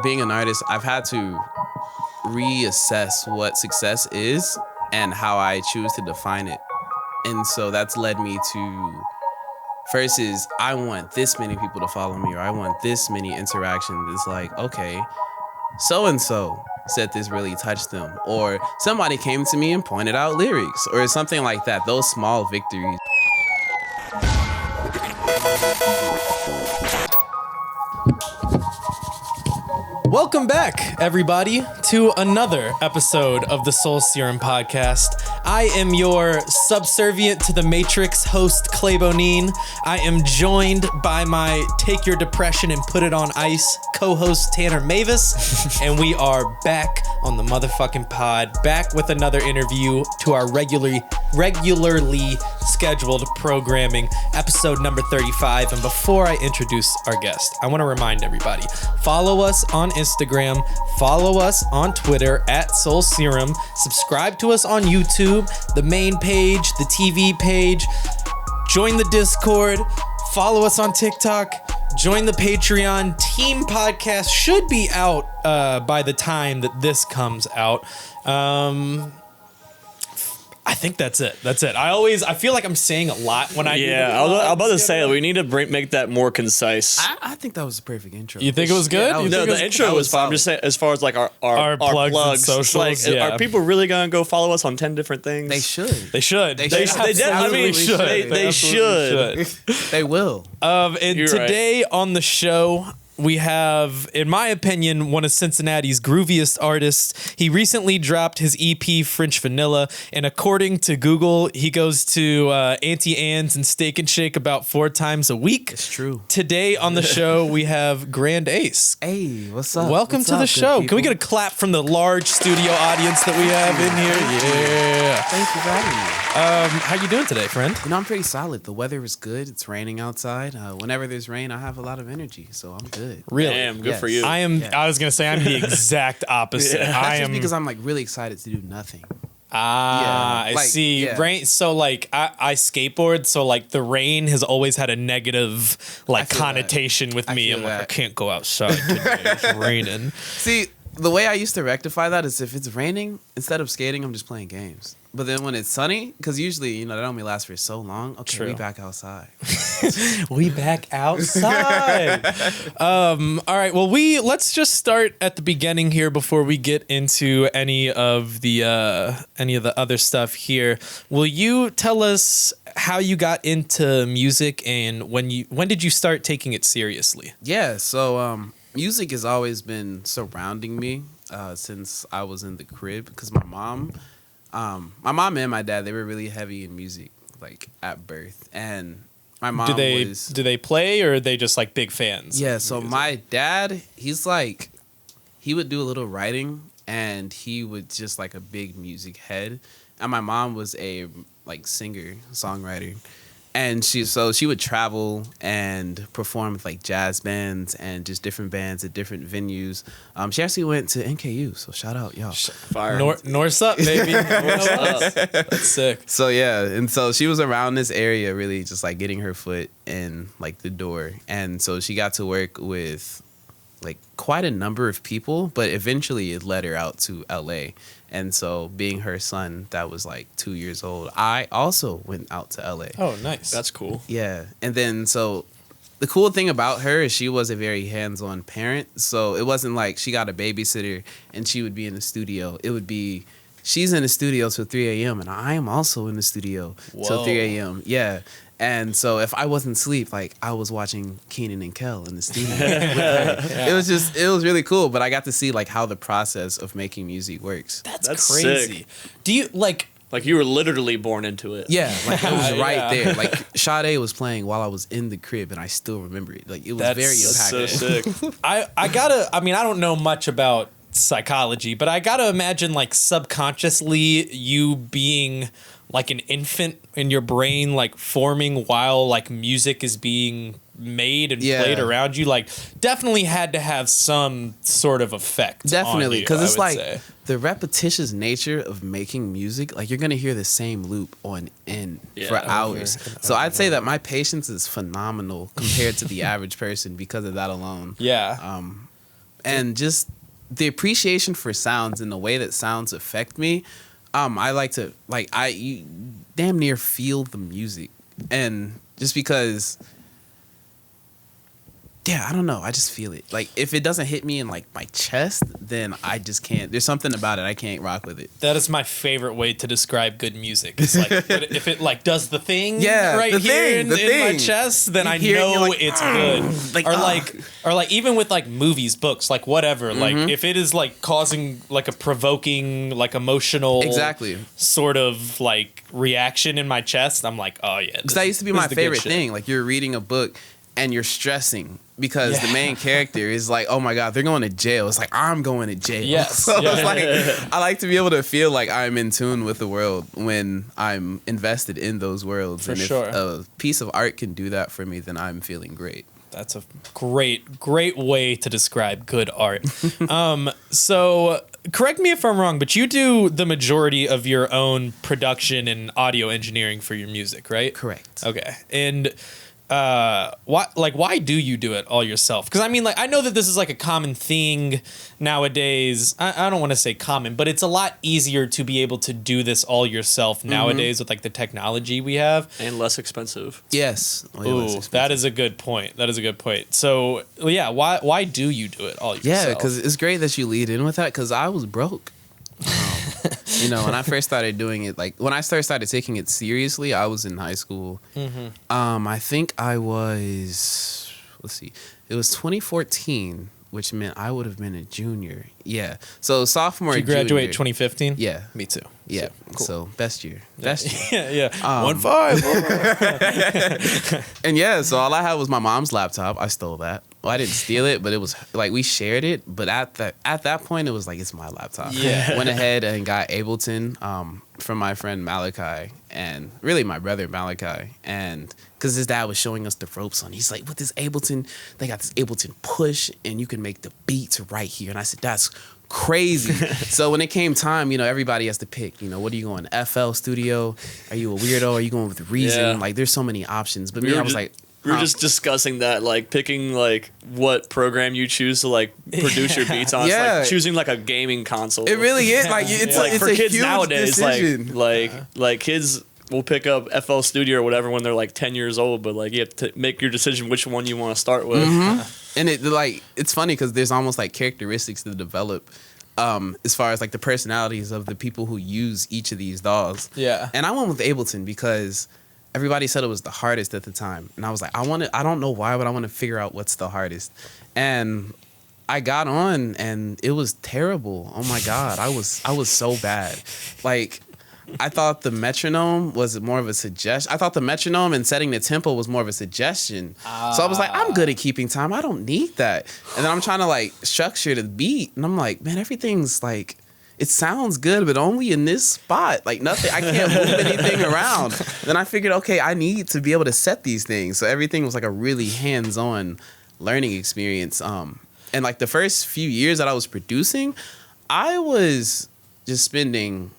being an artist, I've had to reassess what success is and how I choose to define it. And so that's led me to first is I want this many people to follow me, or I want this many interactions. It's like, okay, so-and-so said this really touched them, or somebody came to me and pointed out lyrics or something like that. Those small victories. Welcome back, everybody, to another episode of the Soul Serum podcast. I am your subservient to the Matrix host, Clay Bonine. I am joined by my Take Your Depression and Put It on Ice co-host, Tanner Mavis. And we are back on the motherfucking pod, back with another interview to our regularly scheduled programming, episode number 35. And before I introduce our guest, I want to remind everybody, follow us on Instagram, follow us on Twitter at Soul Serum, subscribe to us on YouTube, the main page, the TV page, join the Discord, follow us on TikTok, join the Patreon. Team podcast should be out by the time that this comes out. I think that's it. I feel like I'm saying a lot when I I'm about to say we need to make that more concise. I think that was a perfect intro. You think it was good? Yeah, the intro was fine. I'm just saying, as far as like our plugs and plugs, socials, like, yeah. Are people really gonna go follow us on 10 different things? They should. They should. They should. They will. And You're today on the show, we have, in my opinion, one of Cincinnati's grooviest artists. He recently dropped his EP, French Vanilla, and according to Google, he goes to Auntie Anne's and Steak and Shake about 4 times a week. It's true. Today on the show, we have GrandAce. Hey, what's up? Welcome What's to up, the good show. people? Can we get a clap from the large studio audience that we have in here? Yeah. Thank you for having me. How you doing today, friend? You know, I'm pretty solid. The weather is good. It's raining outside. Whenever there's rain, I have a lot of energy, so I'm good. Really? Damn, good Yes. for you. I am. Yeah. I was gonna say I'm the exact opposite. Yeah. I That's am just because I'm like really excited to do nothing. Yeah, I like, see. yeah. Rain. So like I skateboard. So like the rain has always had a negative like feel connotation with I me. feel I'm like I that. can't go outside today. It's raining. See, the way I used to rectify that is if it's raining, instead of skating, I'm just playing games. But then when it's sunny, because usually, that only lasts for so long. Okay, True. we back outside. We back outside. All right. Well, let's just start at the beginning here before we get into any of the other stuff here. Will you tell us how you got into music and when did you start taking it seriously? Yeah, so music has always been surrounding me since I was in the crib because my mom and my dad, they were really heavy in music, like at birth. And my mom do they play or are they just like big fans? Yeah, so my dad, he would do a little writing and he would just like a big music head. And my mom was a like singer, songwriter. And she would travel and perform with like jazz bands and just different bands at different venues. She actually went to NKU, so shout out y'all. Fire. North up, baby. North up. That's sick. So yeah, and so she was around this area really just like getting her foot in like the door. And so she got to work with like quite a number of people, but eventually it led her out to LA. And so being her son that was like 2 years old, I also went out to LA. Oh, nice. That's cool. Yeah. And then so the cool thing about her is she was a very hands-on parent. So it wasn't like she got a babysitter and she would be in the studio. It would be she's in the studio till 3 a.m. and I am also in the studio till 3 a.m. Yeah. And so if I wasn't asleep, like I was watching Keenan and Kel in the studio with her. Yeah. It was really cool. But I got to see like how the process of making music works. That's sick. crazy. Do you like you were literally born into it. Yeah, like it was right Yeah. there. Like Sade was playing while I was in the crib and I still remember it. Like it was very That's so impactful. sick. I don't know much about psychology, but I gotta imagine like subconsciously you being like an infant in your brain, like forming while like music is being made and played around you, like definitely had to have some sort of effect. Definitely, because it's like the repetitious nature of making music. Like you're gonna hear the same loop on end for hours. So I'd say that my patience is phenomenal compared to the average person because of that alone. Yeah. and just the appreciation for sounds and the way that sounds affect me. I like to you damn near feel the music, and just because. Yeah, I don't know. I just feel it. Like, if it doesn't hit me in, like, my chest, then I just can't. There's something about it. I can't rock with it. That is my favorite way to describe good music. It's like, if it, like, does the thing right the here thing, in my chest, then I know like, it's good. Or like, even with, like, movies, books, like, whatever. Like, if it is, like, causing, like, a provoking, like, emotional sort of, like, reaction in my chest, I'm like, oh, yeah. Because that used to be my favorite thing. Like, you're reading a book, and you're stressing because the main character is like, oh my God, they're going to jail. It's like, I'm going to jail. Yes. So it's like, I like to be able to feel like I'm in tune with the world when I'm invested in those worlds. If a piece of art can do that for me, then I'm feeling great. That's a great way to describe good art. So correct me if I'm wrong, but you do the majority of your own production and audio engineering for your music, right? Correct. Okay. And why do you do it all yourself? Because I mean, like, I know that this is like a common thing nowadays. I don't want to say common, but it's a lot easier to be able to do this all yourself nowadays with like the technology we have, and less expensive. Yes. Ooh, that is a good point. So yeah, why do you do it all yourself? Yeah, because it's great that you lead in with that, because I was broke. When I first started doing it, like when I started taking it seriously, I was in high school. I think I was, it was 2014, which meant I would have been a junior. Yeah. So sophomore. Did you graduate junior. 2015? Yeah. Me too. Yeah. Cool. So best year. Yeah. 1-5. And yeah, so all I had was my mom's laptop. I stole that. Well, I didn't steal it, but it was like we shared it. But at that point, it was like, it's my laptop. Yeah. Went ahead and got Ableton from my friend Malachi, and really my brother Malachi, and because his dad was showing us the ropes on. He's like, with this Ableton, they got this Ableton push, and you can make the beats right here. And I said, that's crazy. So when it came time, everybody has to pick, what are you going, FL Studio? Are you a weirdo? Are you going with Reason? Yeah. Like, there's so many options. But I was like, we were just discussing that, like picking like what program you choose to like produce your beats on. It's like choosing like a gaming console. It really is. Like it's like it's for a kids huge nowadays, decision. like kids will pick up FL Studio or whatever when they're like 10 years old, but like you have to make your decision which one you want to start with. And it's funny because there's almost like characteristics to develop. As far as like the personalities of the people who use each of these DAWs. Yeah. And I went with Ableton because everybody said it was the hardest at the time. And I was like, I don't know why, but I want to figure out what's the hardest. And I got on and it was terrible. Oh my God. I was so bad. Like, I thought the metronome was more of a suggestion. I thought the metronome and setting the tempo was more of a suggestion. So I was like, I'm good at keeping time. I don't need that. And then I'm trying to like structure the beat. And I'm like, man, everything's like, it sounds good, but only in this spot. Like nothing, I can't move anything around. Then I figured, okay, I need to be able to set these things. So everything was like a really hands-on learning experience. And like the first few years that I was producing, I was just spending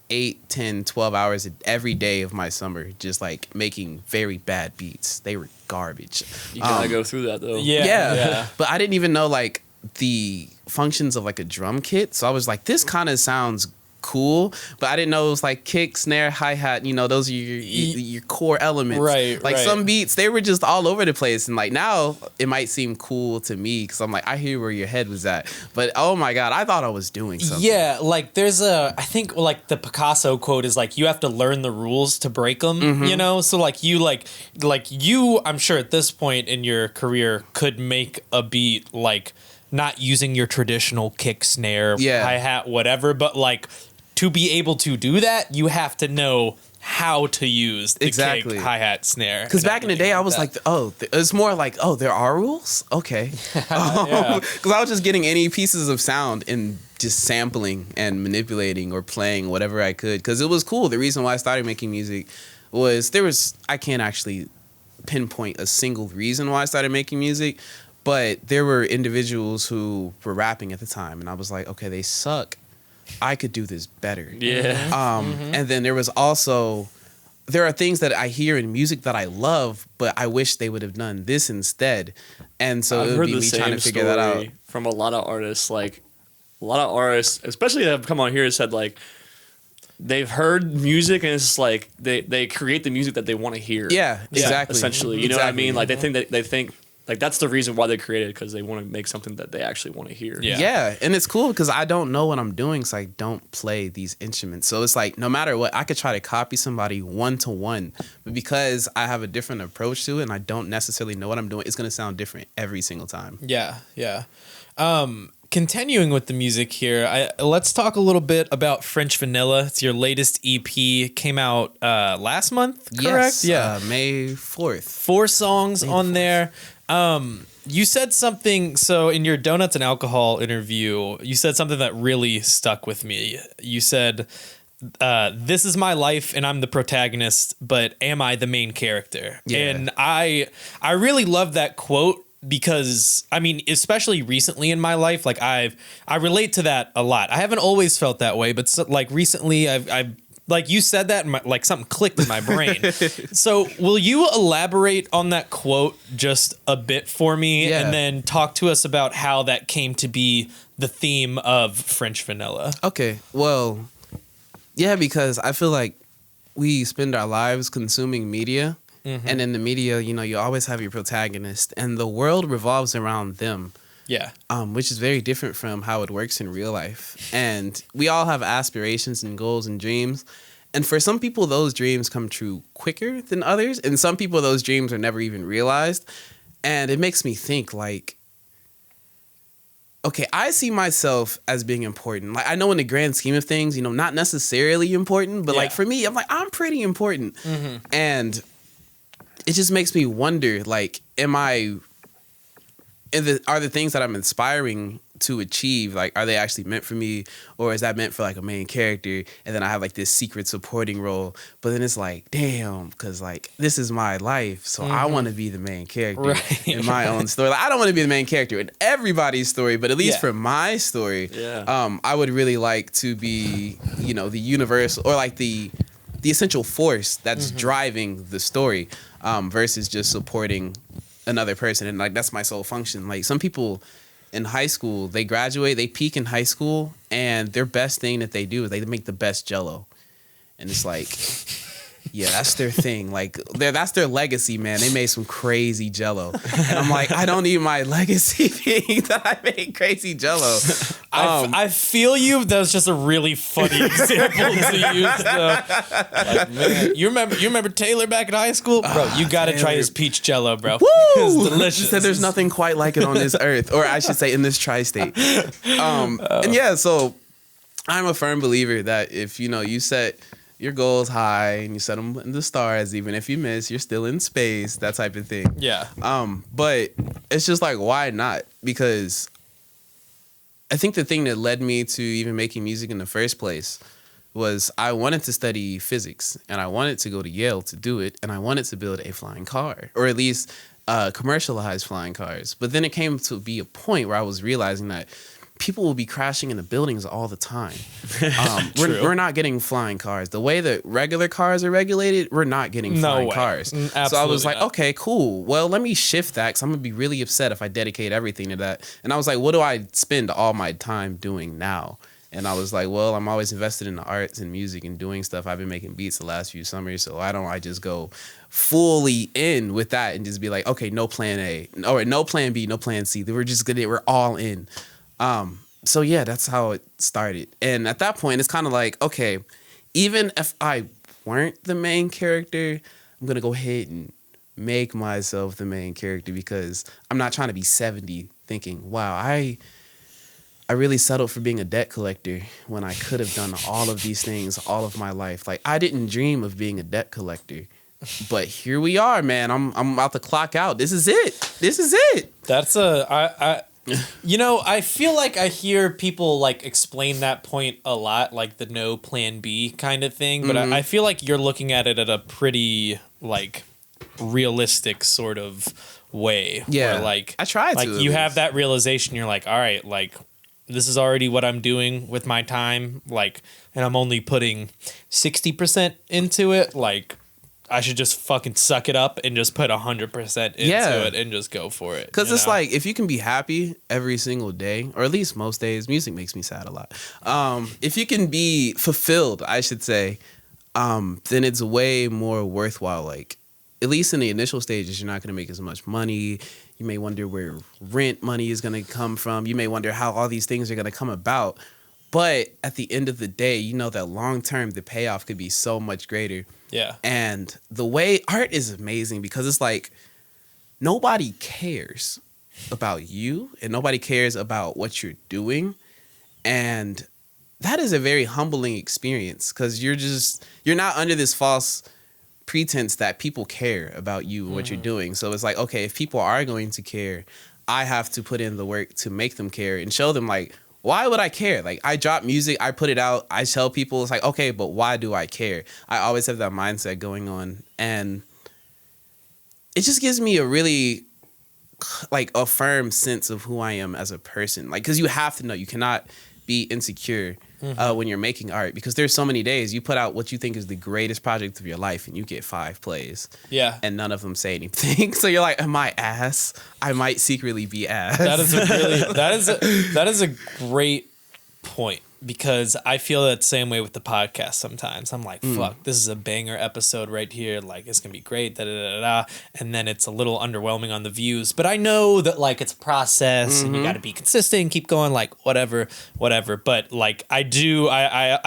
8, 10, 12 hours every day of my summer just like making very bad beats. They were garbage. You gotta go through that though. Yeah. But I didn't even know like the functions of like a drum kit. So I was like, this kind of sounds cool, but I didn't know it was like kick, snare, hi-hat, those are your core elements. Right. Like some beats, they were just all over the place. And like now it might seem cool to me because I'm like, I hear where your head was at. But oh my God, I thought I was doing something. Yeah, like there's I think like the Picasso quote is like, you have to learn the rules to break them, So like you, I'm sure at this point in your career could make a beat like not using your traditional kick, snare, hi-hat, whatever, but like to be able to do that, you have to know how to use the kick, hi-hat, snare. Because back in the day, I was like, it's more like, there are rules? Okay. Because I was just getting any pieces of sound and just sampling and manipulating or playing whatever I could. Because it was cool. The reason why I started making music was I can't actually pinpoint a single reason why I started making music, but there were individuals who were rapping at the time. And I was like, okay, they suck. I could do this better. Yeah. And then there was also there are things that I hear in music that I love, but I wish they would have done this instead. And so it would be me trying to figure that out. From a lot of artists, like a lot of artists, especially that have come on here and said like they've heard music and it's like they create the music that they want to hear. Yeah, exactly. Essentially, you know what I mean? Like they think like that's the reason why they created it, because they want to make something that they actually want to hear. Yeah, and it's cool because I don't know what I'm doing, so I don't play these instruments. So it's like no matter what, I could try to copy somebody 1-to-1, but because I have a different approach to it and I don't necessarily know what I'm doing, it's gonna sound different every single time. Yeah. Continuing with the music here, let's talk a little bit about French Vanilla. It's your latest EP, came out last month, correct? Yes, May 4th. 4 songs on there. You said something, so in your Donuts and Alcohol interview, you said something that really stuck with me. You said, this is my life and I'm the protagonist, but am I the main character? Yeah. And I really love that quote, because I mean, especially recently in my life, like I relate to that a lot. I haven't always felt that way, but so, like recently I've like you said that and like something clicked in my brain. So will you elaborate on that quote just a bit for me, and then talk to us about how that came to be the theme of French Vanilla? Okay, well, yeah, because I feel like we spend our lives consuming media. Mm-hmm. And in the media, you know, you always have your protagonist, and the world revolves around them. Yeah. Which is very different from how it works in real life. And we all have aspirations and goals and dreams. And for some people, those dreams come true quicker than others. And some people, those dreams are never even realized. And it makes me think, like, okay, I see myself as being important. Like, I know in the grand scheme of things, you know, not necessarily important, but like for me, I'm like, I'm pretty important. Mm-hmm. And it just makes me wonder, like, are the things that I'm inspiring to achieve, like, are they actually meant for me, or is that meant for like a main character, and then I have like this secret supporting role? But then it's like, damn, because like this is my life, so I want to be the main character in my own story. Like, I don't want to be the main character in everybody's story, but at least for my story, I would really like to be, you know, the universal, or like the essential force that's driving the story, versus just supporting another person. And like that's my sole function. Like some people in high school, they graduate, they peak in high school, and their best thing that they do is they make the best Jello. And it's like, yeah, that's their thing. Like that's their legacy, man. They made some crazy Jello, and I'm like, I don't need my legacy being that I made crazy Jello. I feel you. That was just a really funny example to use. Like, man, you remember Taylor back in high school, bro? You got to try his peach Jello, bro. Woo! It's delicious. She said there's nothing quite like it on this earth, or I should say, in this tri-state. And yeah, so I'm a firm believer that if you set your goals high and you set them in the stars, even if you miss, you're still in space, that type of thing. Yeah. But it's just like, why not? Because I think the thing that led me to even making music in the first place was I wanted to study physics, and I wanted to go to Yale to do it, and I wanted to build a flying car, or at least commercialize flying cars. But then it came to be a point where I was realizing that people will be crashing into buildings all the time. We're not getting flying cars. The way that regular cars are regulated, we're not getting flying cars. Absolutely so I was like, not. okay, cool. Well, let me shift that, because I'm going to be really upset if I dedicate everything to that. And I was like, what do I spend all my time doing now? And I was like, well, I'm always invested in the arts and music and doing stuff. I've been making beats the last few summers, so why don't I just go fully in with that and just be like, okay, no plan A, or no plan B, no plan C. We're all in. So yeah, that's how it started. And at that point, it's kind of like, okay, even if I weren't the main character, I'm going to go ahead and make myself the main character, because I'm not trying to be 70 thinking, wow, I really settled for being a debt collector when I could have done all of these things all of my life. Like, I didn't dream of being a debt collector, but here we are, man. I'm about to clock out. This is it. That's I feel like I hear people like explain that point a lot, like the no plan B kind of thing. But I feel like you're looking at it at a pretty like realistic sort of way. Yeah, where, like I try to. Like you have that realization. You're like, all right, like this is already what I'm doing with my time. Like, and I'm only putting 60% into it. Like, I should just fucking suck it up and just put 100% into it and just go for it. Because it's like, if you can be happy every single day, or at least most days, music makes me sad a lot. If you can be fulfilled, I should say, then it's way more worthwhile. Like, at least in the initial stages, you're not going to make as much money. You may wonder where rent money is going to come from. You may wonder how all these things are going to come about. But at the end of the day, you know that long term, the payoff could be so much greater. Yeah. And the way art is amazing because it's like nobody cares about you and nobody cares about what you're doing. And that is a very humbling experience because you're not under this false pretense that people care about you and what you're doing. So it's like, okay, if people are going to care, I have to put in the work to make them care and show them like, why would I care? Like, I drop music, I put it out, I tell people, it's like, okay, but why do I care? I always have that mindset going on. And it just gives me a really, like, a firm sense of who I am as a person. Like, because you have to know, you cannot be insecure when you're making art. Because there's so many days you put out what you think is the greatest project of your life and you get 5 plays. Yeah. And none of them say anything. So you're like, am I ass? I might secretly be ass. That is a great point because I feel that same way with the podcast sometimes. I'm like, fuck, this is a banger episode right here. Like, it's going to be great. Da, da, da, da. And then it's a little underwhelming on the views. But I know that, like, it's a process and you got to be consistent and keep going, like, whatever. But, like, I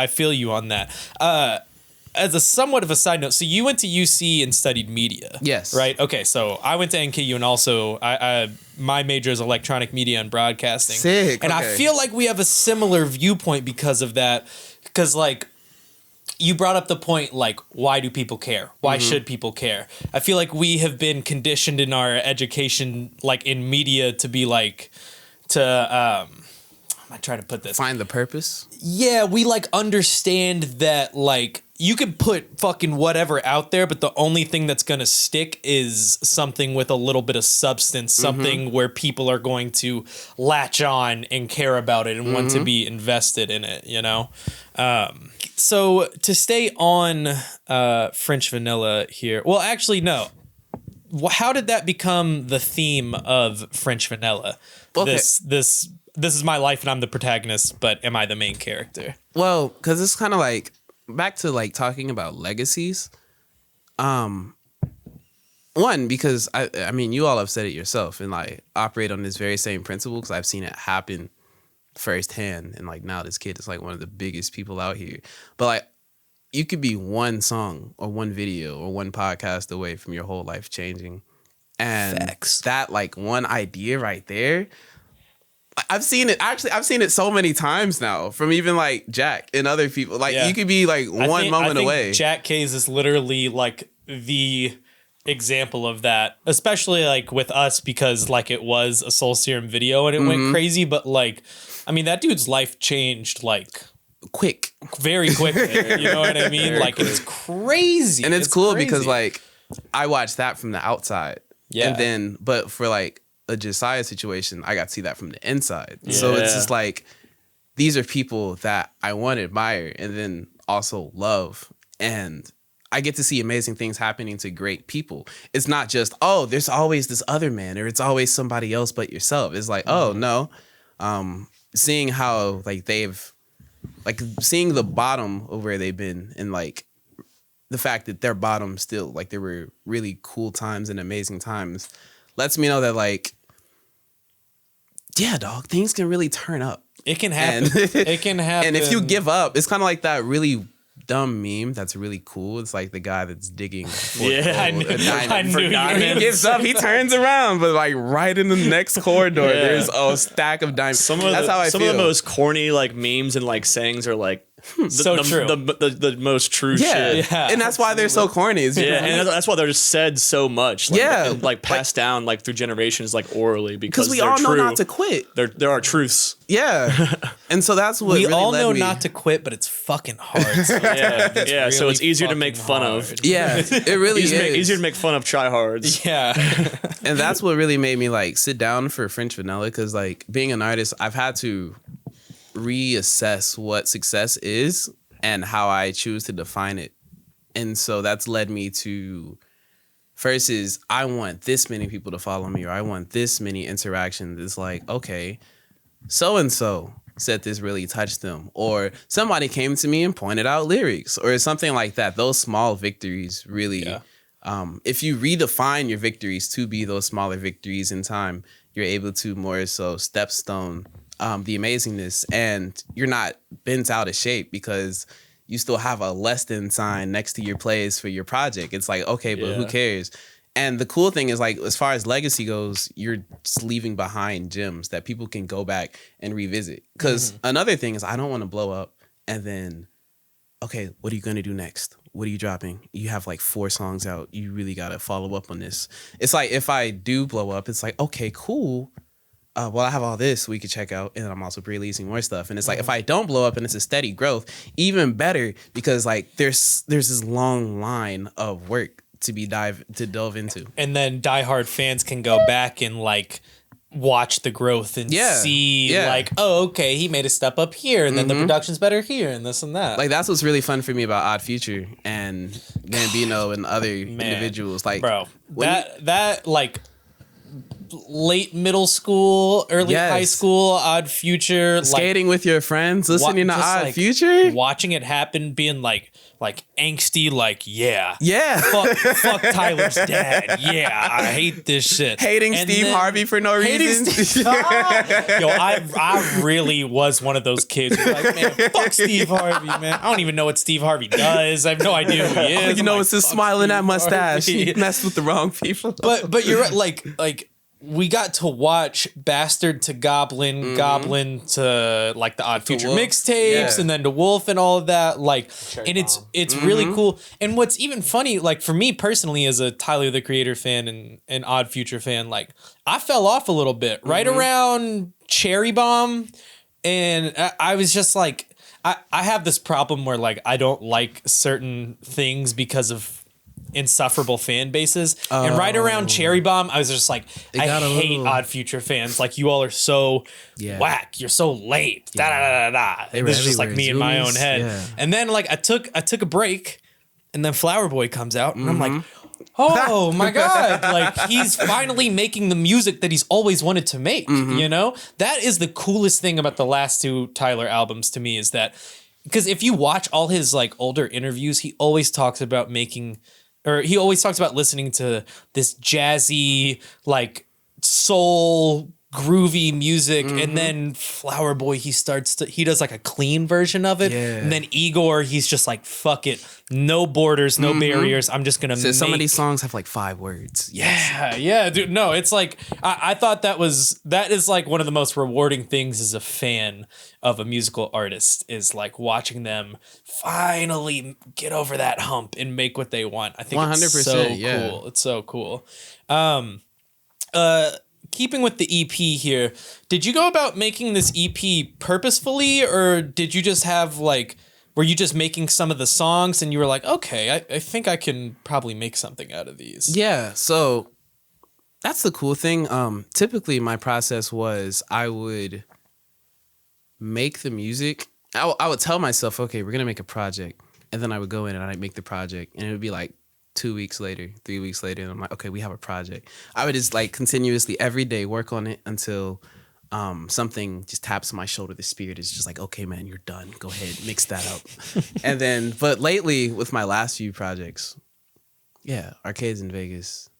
feel you on that. As a somewhat of a side note, so you went to UC and studied media. Yes. Right? Okay, so I went to NKU and also my major is electronic media and broadcasting. Sick. And I feel like we have a similar viewpoint because of that. Because, like, you brought up the point, like, why do people care? Why should people care? I feel like we have been conditioned in our education, like, in media to be, like, how am I trying to put this? Find the purpose? Yeah, we, like, understand that, like, you could put fucking whatever out there, but the only thing that's going to stick is something with a little bit of substance, something where people are going to latch on and care about it and want to be invested in it, you know? So to stay on French Vanilla here, well, actually, no. How did that become the theme of French Vanilla? Okay. This is my life and I'm the protagonist, but am I the main character? Well, because it's kind of like, back to like talking about legacies. One, because I mean, you all have said it yourself and like operate on this very same principle because I've seen it happen firsthand. And like now this kid is like one of the biggest people out here. But like you could be one song or one video or one podcast away from your whole life changing. And that like one idea right there, I've seen it so many times now from even like Jack and other people. Like you could be like one moment away. Jack K's is literally like the example of that, especially like with us because like it was a Soul Serum video and it went crazy. But like, I mean, that dude's life changed like very quickly. You know what I mean? Like it's crazy. And it's cool crazy. Because like I watched that from the outside. Yeah. And then, but for like a Josiah situation, I got to see that from the inside. Yeah. So it's just like, these are people that I want to admire and then also love. And I get to see amazing things happening to great people. It's not just, oh, there's always this other man or it's always somebody else but yourself. It's like, oh, no. Seeing how like seeing the bottom of where they've been and like the fact that their bottom still, like there were really cool times and amazing times lets me know that like, yeah, dog, things can really turn up. It can happen. It can happen. And if you give up, it's kind of like that really dumb meme that's really cool. It's like the guy that's digging for I knew he gives up, he turns around, but like right in the next corridor, there's a stack of diamonds. Some of the most corny like memes and like sayings are like true. The most true shit. Yeah. And that's why they're so corny. And that's why they're just said so much. Like, and like passed down like through generations like orally because we all know not to quit. There are truths. Yeah. And so that's what we really all know me. Not to quit, but it's fucking hard. So really so it's easier to make fun of. Yeah, it really is. Easier to make fun of tryhards. Yeah. And that's what really made me like sit down for French Vanilla because like being an artist, I've had to reassess what success is and how I choose to define it And so that's led me to first is I want this many people to follow me, or I want this many interactions. It's like, okay, so and so said this really touched them, or somebody came to me and pointed out lyrics, or something like that. Those small victories really, if you redefine your victories to be those smaller victories in time, you're able to more so stepstone the amazingness, and you're not bent out of shape because you still have a less than sign next to your plays for your project. It's like, okay, but who cares? And the cool thing is, like, as far as legacy goes, you're just leaving behind gems that people can go back and revisit. Because another thing is, I don't want to blow up and then, okay, what are you going to do next? What are you dropping? You have like 4 songs out. You really got to follow up on this. It's like, if I do blow up, it's like, okay, cool. Well, I have all this we could check out, and I'm also releasing more stuff. And it's like, if I don't blow up and it's a steady growth, even better, because like there's this long line of work to delve into. And then diehard fans can go back and like watch the growth and see like, oh, okay, he made a step up here, and then the production's better here, and this and that. Like, that's what's really fun for me about Odd Future and Gambino and other individuals. Like, bro, that like late middle school, early high school, Odd Future, skating with your friends, listening to Odd Future, watching it happen, being like angsty, like fuck Tyler's dad, I hate this shit, hating Steve Harvey for no reason. Yo, I really was one of those kids who like, man, fuck Steve Harvey, man. I don't even know what Steve Harvey does. I have no idea who he is. All you know, it's his smiling at mustache. Harvey. He messed with the wrong people. But you're right, like we got to watch Bastard to Goblin, Goblin to like the Odd Future mixtapes, and then to Wolf and all of that. Like, and it's really cool. And what's even funny, like for me personally, as a Tyler the Creator fan and an Odd Future fan, like I fell off a little bit right around Cherry Bomb, and I was just like, I have this problem where like I don't like certain things because of insufferable fan bases, and right around Cherry Bomb I was just like, I hate Odd Future fans, like you all are so whack, you're so late, and this is just like me in my own head. And then like I took a break, and then Flower Boy comes out, and I'm like, oh my god, like he's finally making the music that he's always wanted to make. You know, that is the coolest thing about the last 2 Tyler albums to me, is that because if you watch all his like older interviews, he always talks about listening to this jazzy, like soul groovy music, and then Flower Boy he does like a clean version of it, and then Igor he's just like, fuck it, no borders, no barriers, I'm just gonna make... Some of these songs have like 5 words. Yeah, dude, no, it's like I thought that is like one of the most rewarding things as a fan of a musical artist, is like watching them finally get over that hump and make what they want. I think 100%, it's so cool. It's so cool. Keeping with the EP here, did you go about making this EP purposefully, or did you just have like, were you just making some of the songs and you were like, okay, I think I can probably make something out of these? Yeah, so that's the cool thing. Typically my process was I would make the music. I would tell myself, okay, we're going to make a project. And then I would go in and I'd make the project, and it would be like 2 weeks later, 3 weeks later, and I'm like, okay, we have a project. I would just like continuously every day work on it until something just taps my shoulder. The spirit is just like, okay, man, you're done. Go ahead, mix that up. And then, but lately with my last few projects, Arcades in Vegas,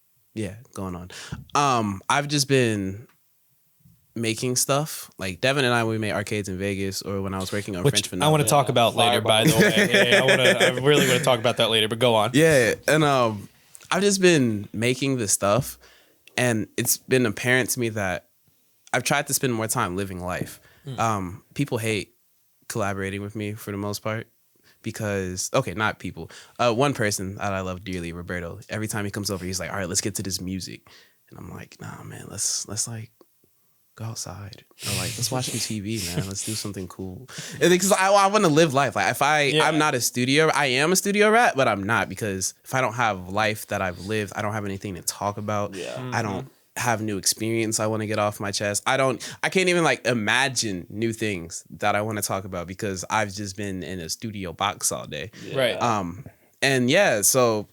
going on. I've just been making stuff. Like Devin and I, when we made Arcades in Vegas, or when I was working on French Vanilla. I want to talk about later, by the way. I really want to talk about that later, but go on. Yeah, and I've just been making this stuff, and it's been apparent to me that I've tried to spend more time living life. People hate collaborating with me for the most part, because, okay, not people. One person that I love dearly, Roberto, every time he comes over, he's like, all right, let's get to this music. And I'm like, nah, man, let's like go outside, or like let's watch some TV, man. Let's do something cool. Because I want to live life. Like if I'm not a studio, I am a studio rat, but I'm not, because if I don't have life that I've lived, I don't have anything to talk about. I don't have new experience I want to get off my chest. I can't even like imagine new things that I want to talk about, because I've just been in a studio box all day. Right. And yeah, so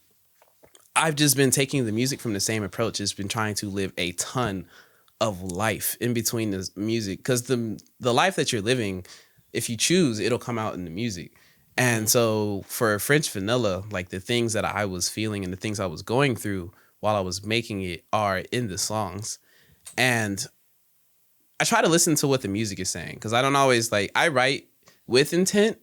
I've just been taking the music from the same approach. It's been trying to live a ton of life in between this music, because the life that you're living, if you choose, it'll come out in the music. And so for French Vanilla, like the things that I was feeling and the things I was going through while I was making it are in the songs. And I try to listen to what the music is saying, because I don't always like, I write with intent,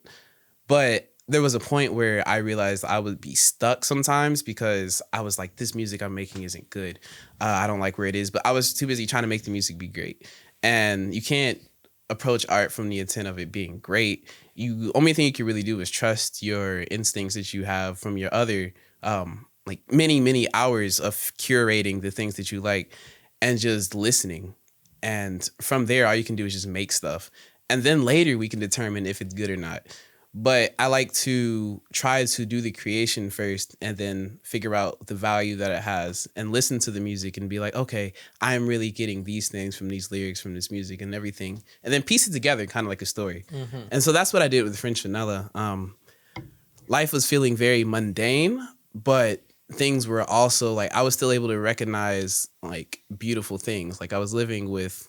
but there was a point where I realized I would be stuck sometimes because I was like, this music I'm making isn't good. I don't like where it is, but I was too busy trying to make the music be great. And you can't approach art from the intent of it being great. You only thing you can really do is trust your instincts that you have from your other like many hours of curating the things that you like and just listening. And from there, all you can do is just make stuff. And then later we can determine if it's good or not. But I like to try to do the creation first and then figure out the value that it has and listen to the music and be like, okay, I'm really getting these things from these lyrics, from this music and everything. And then piece it together kind of like a story. Mm-hmm. And so that's what I did with French Vanilla. Life was feeling very mundane, but things were also like, I was still able to recognize like beautiful things. Like I was living with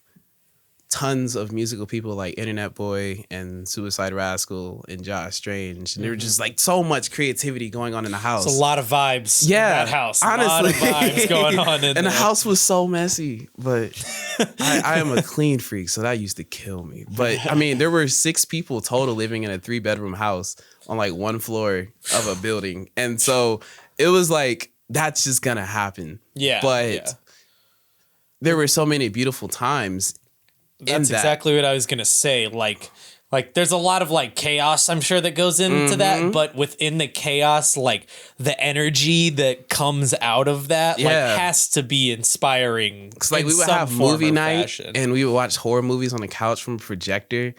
tons of musical people like Internet Boy and Suicide Rascal and Josh Strange. And there were just like so much creativity going on in the house. It's a lot of vibes in that house. Honestly. A lot of vibes going on in and the house was so messy, but I am a clean freak, so that used to kill me. But I mean, there were 6 people total living in a 3-bedroom house on like one floor of a building. And so it was like, that's just gonna happen. Yeah. But there were so many beautiful times. That's exactly what I was gonna say. Like there's a lot of like chaos, I'm sure, that goes into that, but within the chaos, like the energy that comes out of that, like has to be inspiring. Cause like we would have movie night and we would watch horror movies on the couch from a projector,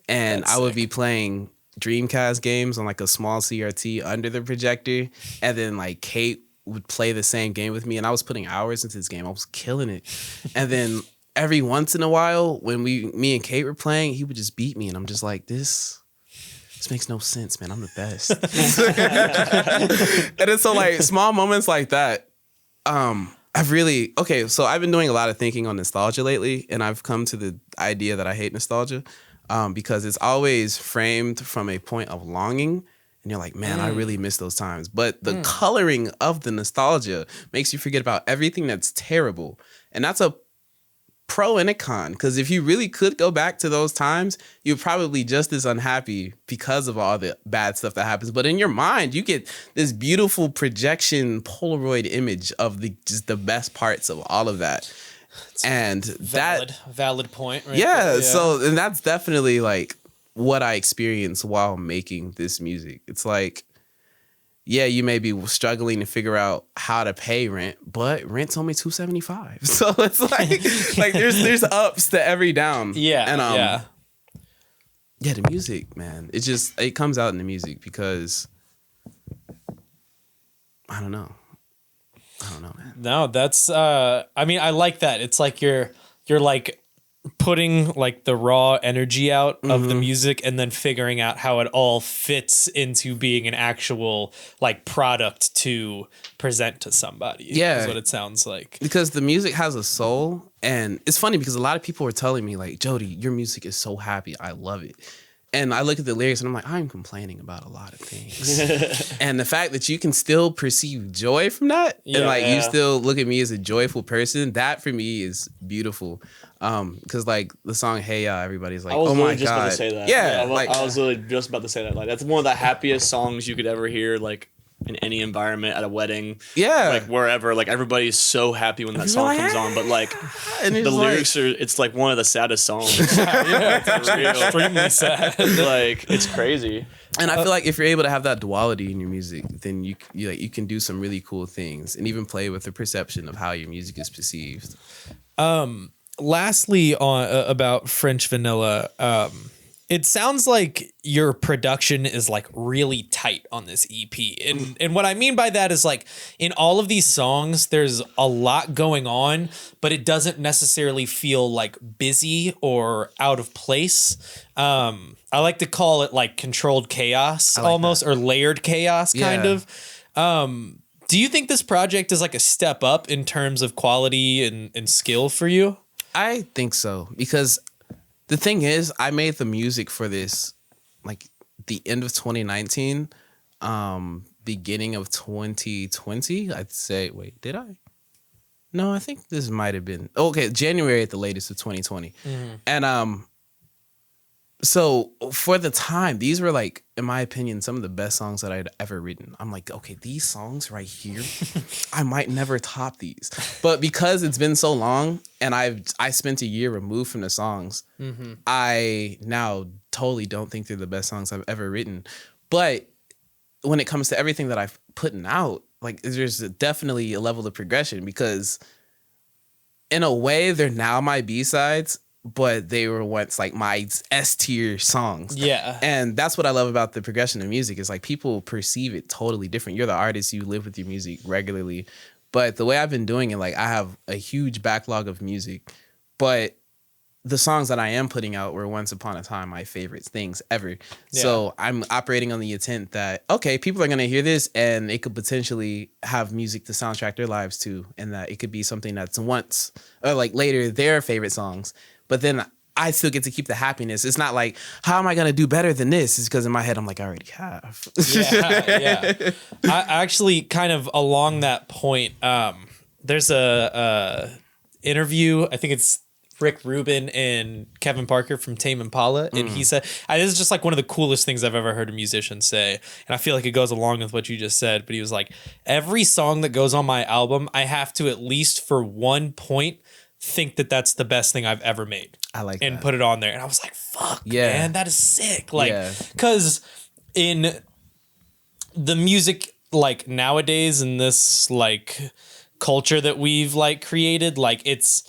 and I would be playing Dreamcast games on like a small CRT under the projector, and then like Kate would play the same game with me, and I was putting hours into this game. I was killing it, and then every once in a while, when me and Kate were playing, he would just beat me, and I'm just like, this makes no sense, man. I'm the best. And it's so like small moments like that. I've been doing a lot of thinking on nostalgia lately, and I've come to the idea that I hate nostalgia because it's always framed from a point of longing. And you're like, man, I really miss those times. But the coloring of the nostalgia makes you forget about everything that's terrible. And that's a pro and a con, because if you really could go back to those times, you're probably just as unhappy because of all the bad stuff that happens. But in your mind, you get this beautiful projection Polaroid image of just the best parts of all of that. And valid point. Right there. So and that's definitely like what I experienced while making this music. It's like, yeah, you may be struggling to figure out how to pay rent, but rent's only $275. So it's like there's ups to every down. Yeah. And the music, man. It comes out in the music because I don't know, man. No, that's I mean, I like that. It's like you're like putting like the raw energy out of the music and then figuring out how it all fits into being an actual like product to present to somebody. Yeah, is what it sounds like. Because the music has a soul, and it's funny because a lot of people were telling me like, Jody, your music is so happy. I love it. And I look at the lyrics and I'm like, I'm complaining about a lot of things. And the fact that you can still perceive joy from that, and like you still look at me as a joyful person, that for me is beautiful. Because like the song Hey Ya, everybody's like, oh my God. About to say that. Yeah. I was literally just about to say that. Like that's one of the happiest songs you could ever hear, like in any environment, at a wedding. Yeah. Like wherever. Like everybody's so happy when that song comes on. But like the lyrics are, it's like one of the saddest songs. It's extremely sad. Like it's crazy. And I feel like if you're able to have that duality in your music, then you can do some really cool things and even play with the perception of how your music is perceived. Lastly, on about French Vanilla, It sounds like your production is like really tight on this EP. And what I mean by that is like in all of these songs, there's a lot going on, but it doesn't necessarily feel like busy or out of place. I like to call it like controlled chaos almost, or layered chaos kind of. Do you think this project is like a step up in terms of quality and skill for you? I think so, because the thing is, I made the music for this like the end of 2019, beginning of 2020. I'd say, wait, did I? No, I think this might have been January at the latest of 2020. And so for the time, these were like, in my opinion, some of the best songs that I'd ever written. I'm like, okay, these songs right here, I might never top these. But because it's been so long and I spent a year removed from the songs, I now totally don't think they're the best songs I've ever written. But when it comes to everything that I've put out, like there's definitely a level of progression, because in a way they're now my B-sides, but they were once like my S tier songs. Yeah. And that's what I love about the progression of music, is like people perceive it totally different. You're the artist, you live with your music regularly. But the way I've been doing it, like I have a huge backlog of music, but the songs that I am putting out were once upon a time my favorite things ever. Yeah. So I'm operating on the intent that, okay, people are going to hear this and it could potentially have music to soundtrack their lives to, and that it could be something that's once or like later their favorite songs. But then I still get to keep the happiness. It's not like, how am I going to do better than this? It's because in my head, I'm like, I already have. Yeah. I actually kind of along that point, there's a interview, I think it's Rick Rubin and Kevin Parker from Tame Impala. And he said, this is just like one of the coolest things I've ever heard a musician say. And I feel like it goes along with what you just said. But he was like, every song that goes on my album, I have to at least for one point think that that's the best thing I've ever made. I like and that. Put it on there. And I was like, fuck, man, that is sick. Like, because in the music, like nowadays in this like culture that we've like created, like it's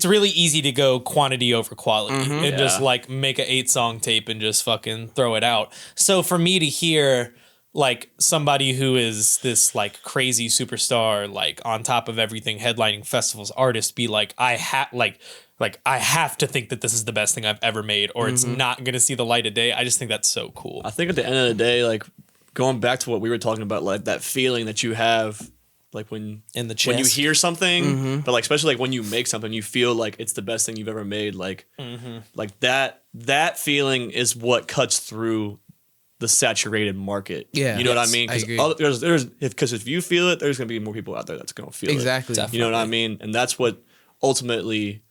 really easy to go quantity over quality and just like make a 8-song tape and just fucking throw it out. So for me to hear like somebody who is this like crazy superstar, like on top of everything, headlining festivals, artist, be like, I have to think that this is the best thing I've ever made, or it's not going to see the light of day. I just think that's so cool. I think at the end of the day, like going back to what we were talking about, like that feeling that you have, like when in the chest, when you hear something, but like especially like when you make something, you feel like it's the best thing you've ever made. Like, like that feeling is what cuts through the saturated market. Yeah, you know what I mean? Because if you feel it, there's gonna be more people out there that's gonna feel it. Exactly. You know what I mean? And that's what ultimately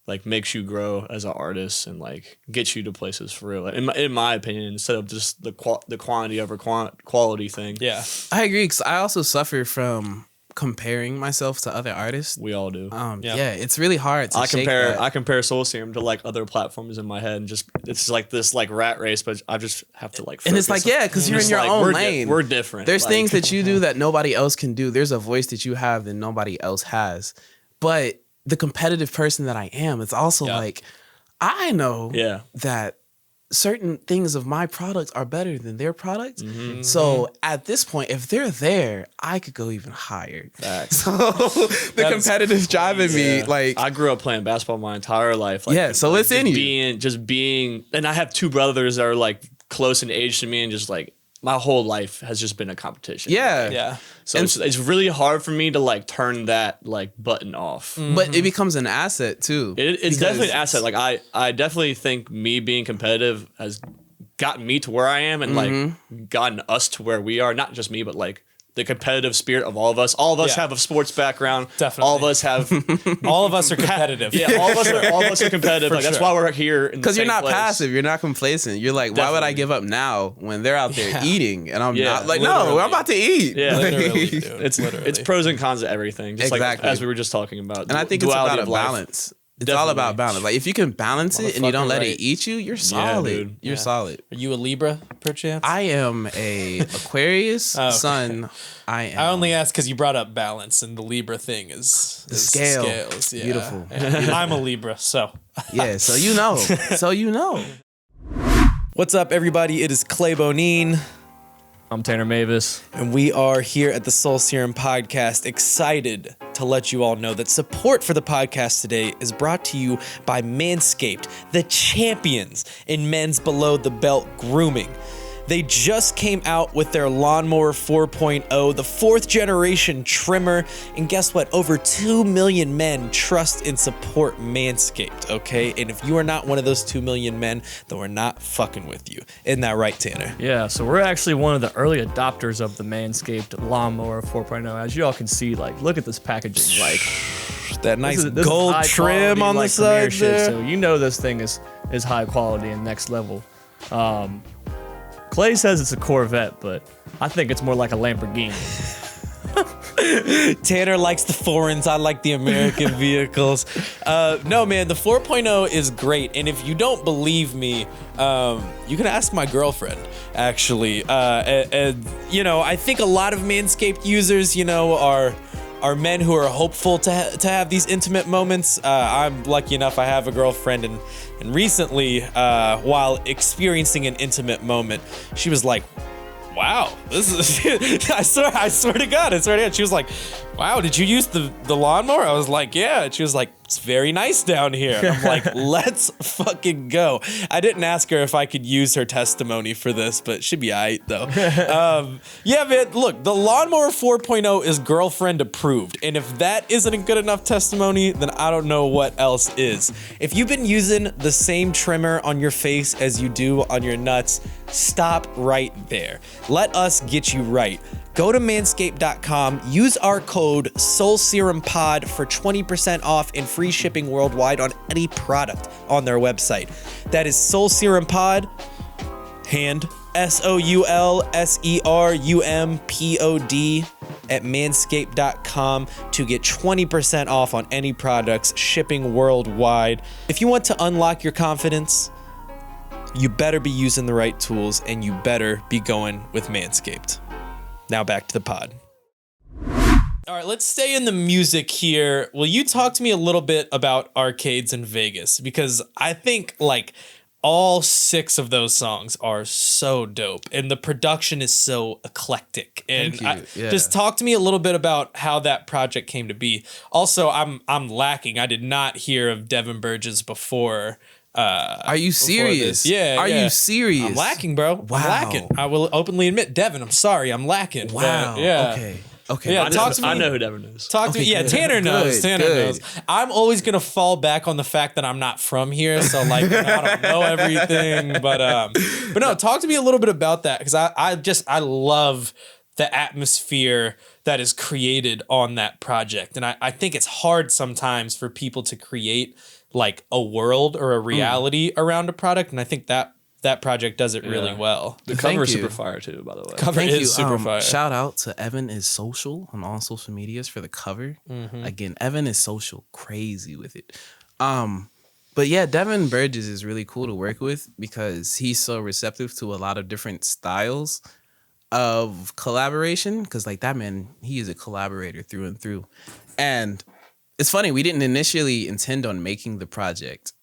like makes you grow as an artist and like gets you to places for real. In my opinion, instead of just the quantity over quality thing. Yeah, I agree. Because I also suffer from comparing myself to other artists. We all do. Yeah, it's really hard to I compare Soul Serum to like other platforms in my head, and just it's like this like rat race, but I just have to like focus. And it's like, because you're in your own lane. We're different. There's things that you do that nobody else can do. There's a voice that you have that nobody else has. But the competitive person that I am, it's also like, I know that certain things of my product are better than their product. So at this point, if they're there, I could go even higher. So the competitive drive in me, like I grew up playing basketball my entire life. Like, so it's in you. Being, and I have 2 brothers that are like close in age to me, and just like my whole life has just been a competition. So it's really hard for me to like turn that like button off. But it becomes an asset too. It's definitely an asset. Like I definitely think me being competitive has gotten me to where I am, and like gotten us to where we are. Not just me, but like the competitive spirit of all of us. All of us have a sports background. Definitely. All of us have. All of us are competitive. All of us are competitive. Like, that's why we're here. Because you're not passive. You're not complacent. You're like, why would I give up now when they're out there eating and I'm not? Like, no, I'm about to eat. Yeah, literally, dude. It's pros and cons of everything. Just like as we were just talking about. And I think it's about a balance. It's all about balance. Like if you can balance it and you don't let it eat you, you're solid. You're solid. Are you a Libra, perchance? I am a Aquarius sun. I only asked because you brought up balance, and the Libra thing is the scale. Scales. Yeah. Beautiful. Yeah. I'm a Libra, so so you know. What's up, everybody? It is Clay Bonine. I'm Tanner Mavis. And we are here at the Soul Serum podcast, excited to let you all know that support for the podcast today is brought to you by Manscaped, the champions in men's below the belt grooming. They just came out with their Lawnmower 4.0, the fourth generation trimmer. And guess what? Over 2 million men trust and support Manscaped, okay? And if you are not one of those 2 million men, then we're not fucking with you. Isn't that right, Tanner? Yeah, so we're actually one of the early adopters of the Manscaped Lawnmower 4.0. As you all can see, like, look at this packaging. Like, that nice gold trim on the side there. So you know this thing is high quality and next level. Clay says it's a Corvette, but I think it's more like a Lamborghini. Tanner likes the foreigns. I like the American vehicles. No, man, the 4.0 is great. And if you don't believe me, you can ask my girlfriend, actually. You know, I think a lot of Manscaped users, you know, are men who are hopeful to have these intimate moments. I'm lucky enough I have a girlfriend, and recently, while experiencing an intimate moment, she was like, wow, this is, I swear to God. She was like, wow, did you use the lawnmower? I was like, yeah. And she was like, it's very nice down here. I'm like, let's fucking go. I didn't ask her if I could use her testimony for this, but she'd be aight though. Yeah, man, look, the Lawnmower 4.0 is girlfriend approved. And if that isn't a good enough testimony, then I don't know what else is. If you've been using the same trimmer on your face as you do on your nuts, stop right there. Let us get you right. Go to manscaped.com, use our code SoulSerumPod for 20% off and free shipping worldwide on any product on their website. That is SoulSerumPod, hand, SoulSerumpod at manscaped.com to get 20% off on any products, shipping worldwide. If you want to unlock your confidence, you better be using the right tools and you better be going with Manscaped. Now back to the pod. All right, let's stay in the music here. Will you talk to me a little bit about Arcades in Vegas? Because I think like all 6 of those songs are so dope and the production is so eclectic. And just talk to me a little bit about how that project came to be. Also, I'm lacking. I did not hear of Devin Burgess before. Are you serious? Yeah. Are you serious? I'm lacking, bro. Wow. I'm lacking. I will openly admit, Devin, I'm sorry. I'm lacking. Wow. Yeah. Okay. Yeah, I know who Devin is. Talk to me. Yeah, Tanner knows. Tanner knows. I'm always gonna fall back on the fact that I'm not from here, so like I don't know everything. But no, talk to me a little bit about that because I love the atmosphere that is created on that project, and I think it's hard sometimes for people to create like a world or a reality around a product, and I think that project does it really well. The cover is super fire too, by the way. Cover is super fire. Shout out to Evan is Social on all social medias for the cover. Again, Evan is Social, crazy with it. But yeah, Devin Burgess is really cool to work with because he's so receptive to a lot of different styles of collaboration. Because like that man, he is a collaborator through and through. And it's funny, we didn't initially intend on making the project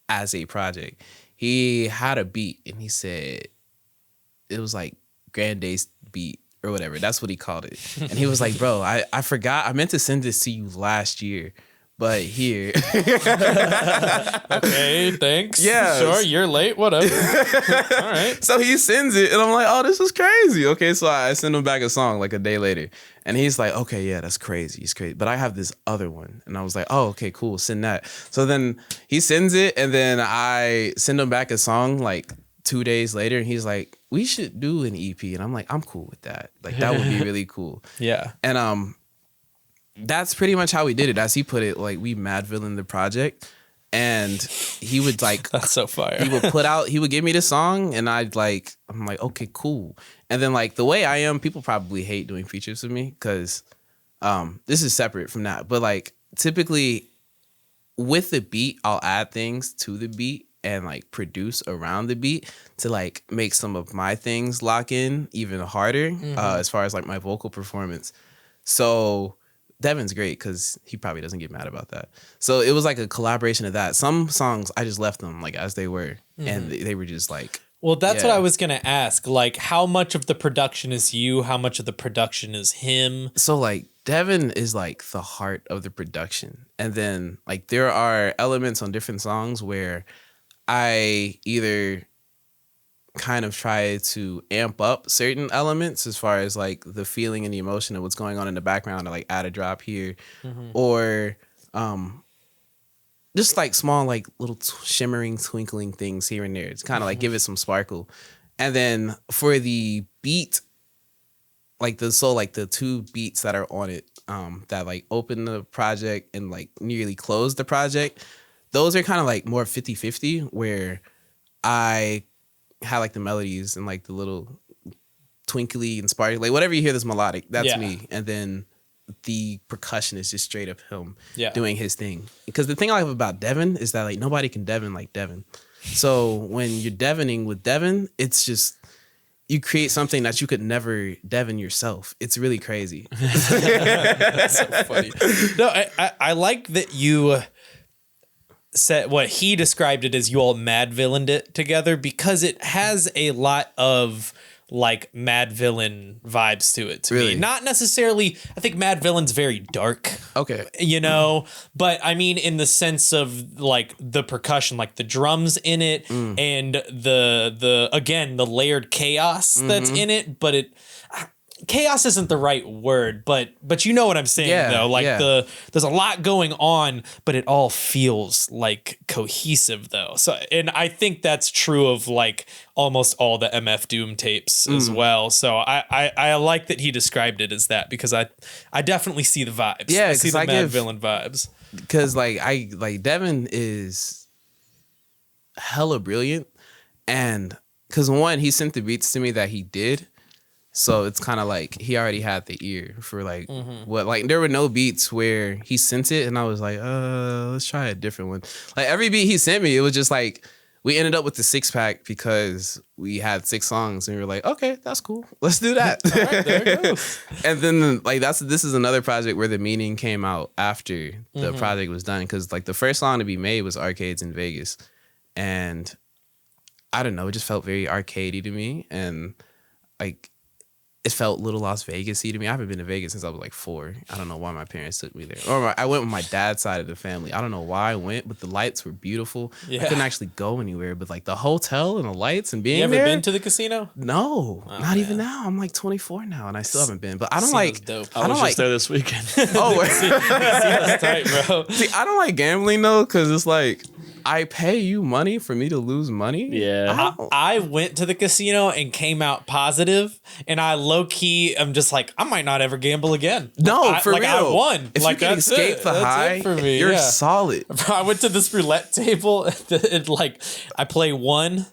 as a project. He had a beat and he said it was like GrandAce beat or whatever. That's what he called it. And he was like, bro, I forgot. I meant to send this to you last year, but here. Okay, thanks. Yeah. Sure, you're late, whatever. All right. So he sends it and I'm like, oh, this is crazy. Okay, so I send him back a song like a day later. And he's like, okay, yeah, that's crazy. It's crazy. But I have this other one. And I was like, oh, okay, cool. Send that. So then he sends it and then I send him back a song like 2 days later. And he's like, we should do an EP. And I'm like, I'm cool with that. Like that would be really cool. Yeah. And that's pretty much how we did it. As he put it, like we Madville the project. And he would like that's so fire. He would give me the song and I'm like, okay, cool. And then like the way I am, people probably hate doing features with me because this is separate from that. But like typically with the beat, I'll add things to the beat and like produce around the beat to like make some of my things lock in even harder as far as like my vocal performance. So Devin's great because he probably doesn't get mad about that. So it was like a collaboration of that. Some songs I just left them like as they were, and they were just like Well, that's what I was going to ask. Like, how much of the production is you? How much of the production is him? So, like, Devin is, like, the heart of the production. And then, like, there are elements on different songs where I either kind of try to amp up certain elements as far as, like, the feeling and the emotion of what's going on in the background, or, like, add a drop here. Or just, like, small, like, little shimmering, twinkling things here and there. It's kind of, like, give it some sparkle. And then for the beat, like the two beats that are on it, that like open the project and like nearly close the project, those are kind of like more 50-50, where I had like the melodies and like the little twinkly and sparkly, like whatever you hear that's melodic, that's me. And then the percussion is just straight up him doing his thing. Because the thing I love about Devin is that like nobody can Devin like Devin. So when you're Devining with Devin, it's just, you create something that you could never Devin yourself. It's really crazy. That's so funny. No, I like that you said what he described it as, you all mad villained it together, because it has a lot of like Mad Villain vibes to it to me. Not necessarily, I think Mad Villain's very dark. Okay. You know, but I mean in the sense of like the percussion, like the drums in it and the again, the layered chaos that's in it, but chaos isn't the right word, but you know what I'm saying though. Like there's a lot going on, but it all feels like cohesive though. So, and I think that's true of like almost all the MF Doom tapes as well. So I like that he described it as that, because I definitely see the vibes. Yeah, I see the Mad Villain vibes. Because like Devin is hella brilliant, and because one, he sent the beats to me that he did. So it's kind of like he already had the ear for like what, like there were no beats where he sent it and I was like, let's try a different one. Like every beat he sent me, it was just like, we ended up with the 6-pack because we had 6 songs and we were like, okay, that's cool. Let's do that. All right, there it goes. And then like this is another project where the meaning came out after the project was done. Cause like the first song to be made was Arcades in Vegas. And I don't know, it just felt very arcadey to me. And like, it felt little Las Vegas-y to me. I haven't been to Vegas since I was like 4. I don't know why my parents took me there. Or I went with my dad's side of the family. I don't know why I went, but the lights were beautiful. I couldn't actually go anywhere, but like the hotel and the lights and being there. You ever been to the casino? No, not even now. I'm like 24 now and I still haven't been. But I don't like. Dope. I was just there this weekend. Oh, Casino's tight, bro. See, I don't like gambling though, because it's like, I pay you money for me to lose money? Yeah. I went to the casino and came out positive, and I low-key, I'm just like, I might not ever gamble again. No, for real. I won. If like, you can escape the high, for me. you're solid. I went to this roulette table, and like, I play one,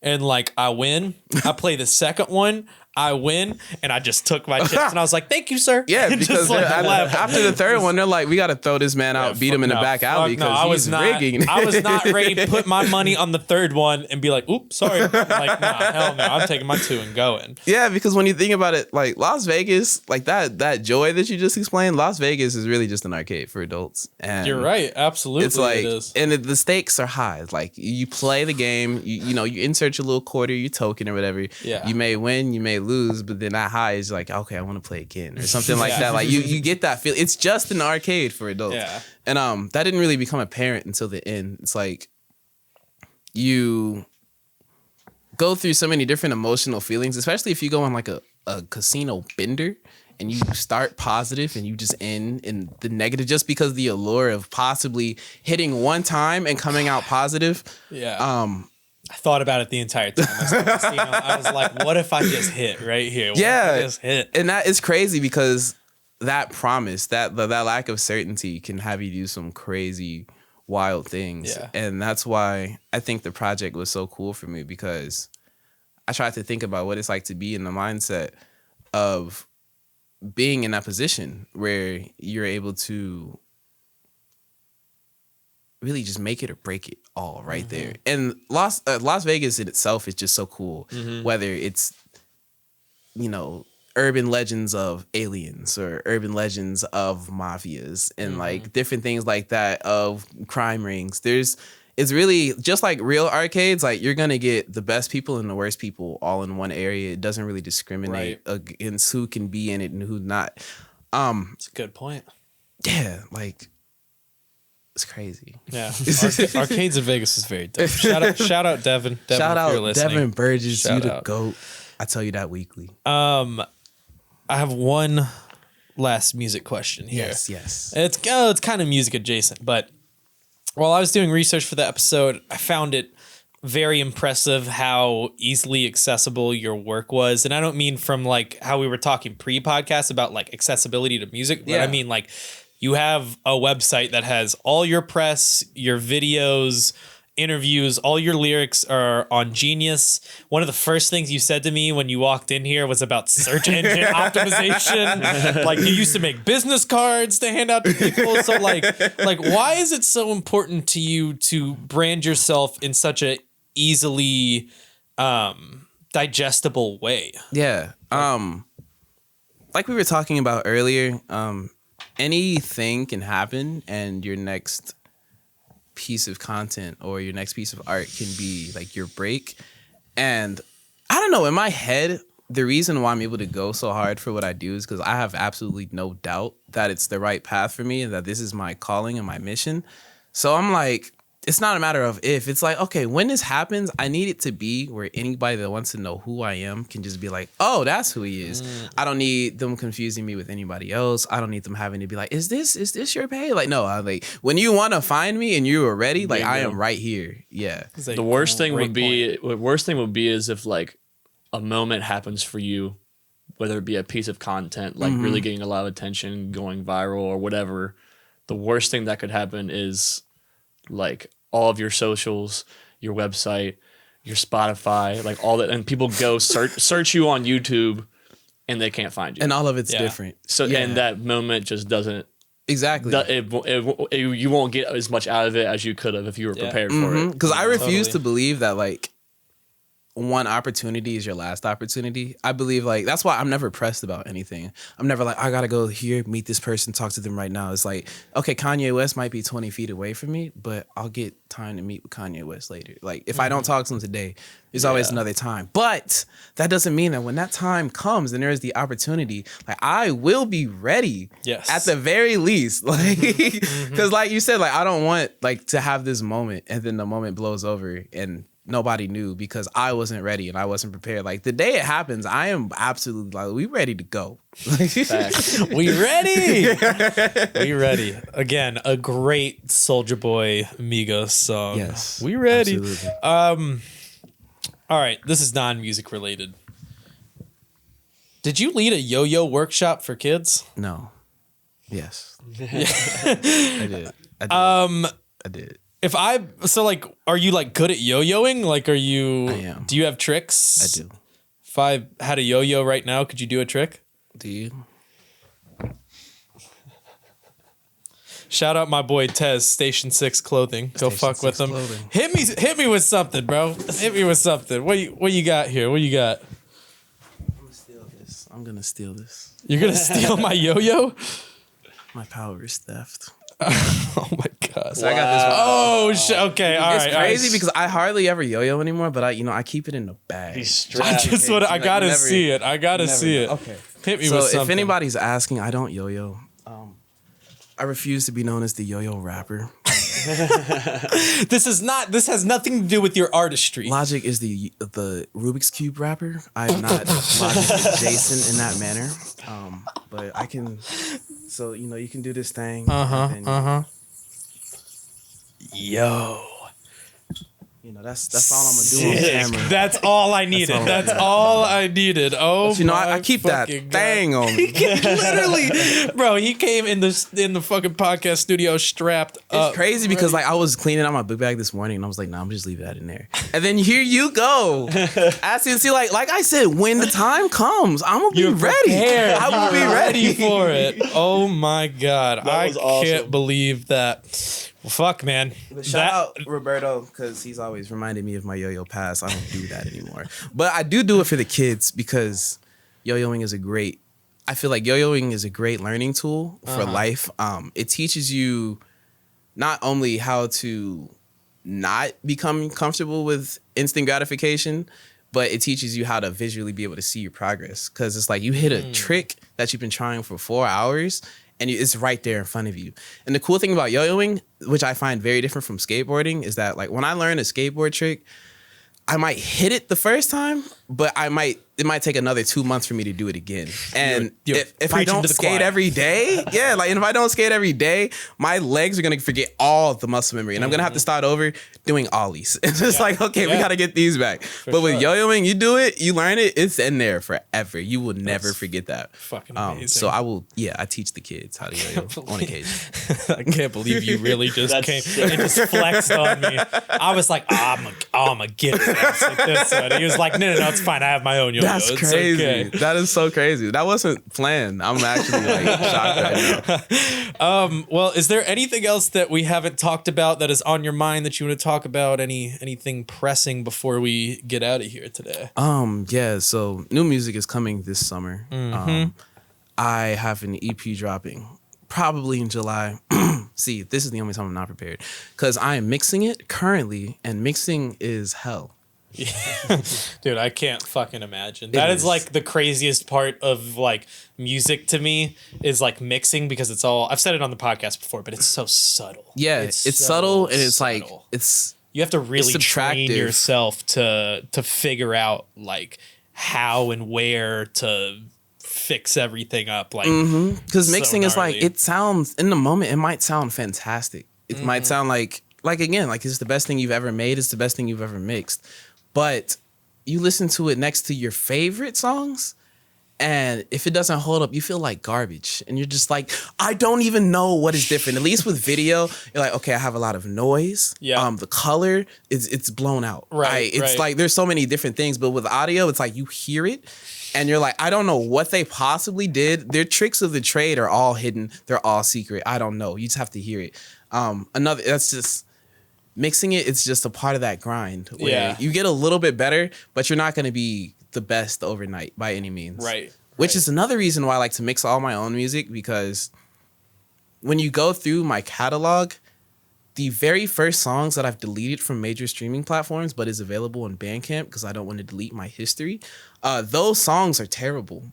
and like, I win. I play the second one, I win, and I just took my chips, and I was like, "Thank you, sir." Yeah, because like, after the third one, they're like, "We got to throw this man out, beat him in the back alley because he's rigging." I was not ready to put my money on the third one and be like, "Oops, sorry." Like, nah, hell no, I'm taking my 2 and going. Yeah, because when you think about it, like Las Vegas, like that joy that you just explained, Las Vegas is really just an arcade for adults. And you're right, absolutely. It's like, it is. and the stakes are high. It's like you play the game, you know, you insert your little quarter, your token or whatever. Yeah. You may win, you may lose, but then that high is like, okay, I want to play again or something like that. Like you get that feel. It's just an arcade for adults. Yeah. And that didn't really become apparent until the end. It's like you go through so many different emotional feelings, especially if you go on like a casino bender and you start positive and you just end in the negative just because the allure of possibly hitting one time and coming out positive. Yeah. I thought about it the entire time. I was like, what if I just hit right here? What if I just hit? And that is crazy because that promise, that lack of certainty can have you do some crazy, wild things. Yeah. And that's why I think the project was so cool for me, because I tried to think about what it's like to be in the mindset of being in that position where you're able to really just make it or break it all right there. And Las Vegas in itself is just so cool. Whether it's, you know, urban legends of aliens or urban legends of mafias and like different things like that, of crime rings. it's really just like real arcades. Like you're gonna get the best people and the worst people all in one area. It doesn't really discriminate against who can be in it and who not. That's a good point. Yeah, like it's crazy. Yeah, arcades in Vegas is very dope. Shout out Devin. Shout if you're out listening. Devin Burgess. Shout You the out. GOAT. I tell you that weekly. I have one last music question here. Yes. It's kind of music adjacent, but while I was doing research for the episode, I found it very impressive how easily accessible your work was. And I don't mean from like how we were talking pre-podcast about like accessibility to music, but I mean like you have a website that has all your press, your videos, interviews, all your lyrics are on Genius. One of the first things you said to me when you walked in here was about search engine optimization. Like you used to make business cards to hand out to people. So like why is it so important to you to brand yourself in such a easily digestible way? Yeah. Like we were talking about earlier, anything can happen and your next piece of content or your next piece of art can be like your break. And I don't know, in my head, the reason why I'm able to go so hard for what I do is because I have absolutely no doubt that it's the right path for me and that this is my calling and my mission. So I'm like, it's not a matter of if. It's like, okay, when this happens, I need it to be where anybody that wants to know who I am can just be like, oh, that's who he is. I don't need them confusing me with anybody else. I don't need them having to be like, is this your page? Like, no, like when you want to find me and you are ready, like I am right here. Yeah. The worst thing would be is if like a moment happens for you, whether it be a piece of content, like really getting a lot of attention, going viral or whatever. The worst thing that could happen is like all of your socials, your website, your Spotify, like all that, and people go search you on YouTube and they can't find you. And all of it's different. So and that moment just doesn't exactly. You won't get as much out of it as you could have if you were prepared for it. Because I refuse to believe that like one opportunity is your last opportunity. I believe like that's why I'm never pressed about anything. I'm never like, I gotta go here, meet this person, talk to them right now. It's like, okay, Kanye West might be 20 feet away from me, but I'll get time to meet with Kanye West later. Like if I don't talk to him today, there's always another time. But that doesn't mean that when that time comes and there is the opportunity, like I will be ready. Yes. At the very least. Like because like you said, like I don't want like to have this moment and then the moment blows over and nobody knew because I wasn't ready and I wasn't prepared. Like the day it happens, I am absolutely like, we ready to go. We ready. We ready. Again, a great Soulja Boy Migos song. Yes. We ready. Absolutely. All right, this is non-music related. Did you lead a yo-yo workshop for kids? No. Yes. I did. Are you like good at yo-yoing? Like, are you? I am. Do you have tricks? I do. If I had a yo-yo right now, could you do a trick? Do you? Shout out my boy Tez, Station 6 Clothing. Go Station fuck with 6 him. Clothing. Hit me with something, bro. Hit me with something. What you got here? What you got? I'm gonna steal this. You're gonna steal my yo-yo? My power is theft. Oh my god! So I got this one. Oh shit! Okay, all right. It's crazy because I hardly ever yo-yo anymore, but I keep it in the bag. I gotta see it. I gotta see it. Okay. Hit me So with something. if anybody's asking, I don't yo-yo. I refuse to be known as the yo-yo rapper. This has nothing to do with your artistry. Logic is the Rubik's Cube rapper. I'm not Logic Jason in that manner. But I can. So you can do this thing. Yo. That's all I'm gonna do on camera. That's all I needed. That's all I needed. Oh, But I keep that thing on me. Literally, bro. He came in the fucking podcast studio strapped up. It's crazy because I was cleaning out my book bag this morning and I was like, nah, I'm just leave that in there. And then here you go. Asking, see, like I said, when the time comes, I'm gonna be ready. I will be ready for it. Oh my god, I awesome. can't believe that. Well, fuck, man. Shout out Roberto because he's always reminded me of my yo-yo past. I don't do that anymore. But I do it for the kids because yo-yoing is I feel like yo-yoing is a great learning tool for life. It teaches you not only how to not become comfortable with instant gratification, but it teaches you how to visually be able to see your progress. Because it's like you hit a trick that you've been trying for 4 hours and it's right there in front of you. And the cool thing about yo-yoing, which I find very different from skateboarding, is that like when I learn a skateboard trick, I might hit it the first time, but it might take another 2 months for me to do it again. And if I don't skate every day, and if I don't skate every day, my legs are gonna forget all the muscle memory, and I'm gonna have to start over doing ollies. It's just we gotta get these back. But with yo-yoing, you do it, you learn it, it's in there forever. You will never forget that. Fucking amazing. So I teach the kids how to yo-yo on occasion. I can't believe you really just came and just flexed on me. I was like, I'm gonna get his ass like this one. He was like, no, it's fine. I have my own yo-yo. That's crazy. Okay. That is so crazy. That wasn't planned. I'm actually shocked right now. Well, is there anything else that we haven't talked about that is on your mind that you want to talk about? Anything pressing before we get out of here today? Yeah. So new music is coming this summer. I have an EP dropping probably in July. See, this is the only time I'm not prepared because I am mixing it currently, and mixing is hell. Dude, I can't fucking imagine. That is like the craziest part of like music to me is like mixing, because it's all, I've said it on the podcast before, but it's so subtle. Yeah, it's so subtle, and it's subtle. Like you have to really train yourself to figure out like how and where to fix everything up. Like, because mixing is like, it sounds in the moment, it might sound fantastic. It might sound like again, like it's the best thing you've ever made. It's the best thing you've ever mixed. But you listen to it next to your favorite songs, and if it doesn't hold up, you feel like garbage. And you're just like, I don't even know what is different. At least with video, you're like, okay, I have a lot of noise. Yeah. The color it's blown out. Right. It's like there's so many different things. But with audio, it's like you hear it and you're like, I don't know what they possibly did. Their tricks of the trade are all hidden. They're all secret. I don't know. You just have to hear it. That's just mixing it. It's just a part of that grind where you get a little bit better, but you're not going to be the best overnight by any means. Right. Which is another reason why I like to mix all my own music, because when you go through my catalog, the very first songs that I've deleted from major streaming platforms but is available on Bandcamp because I don't want to delete my history, those songs are terrible.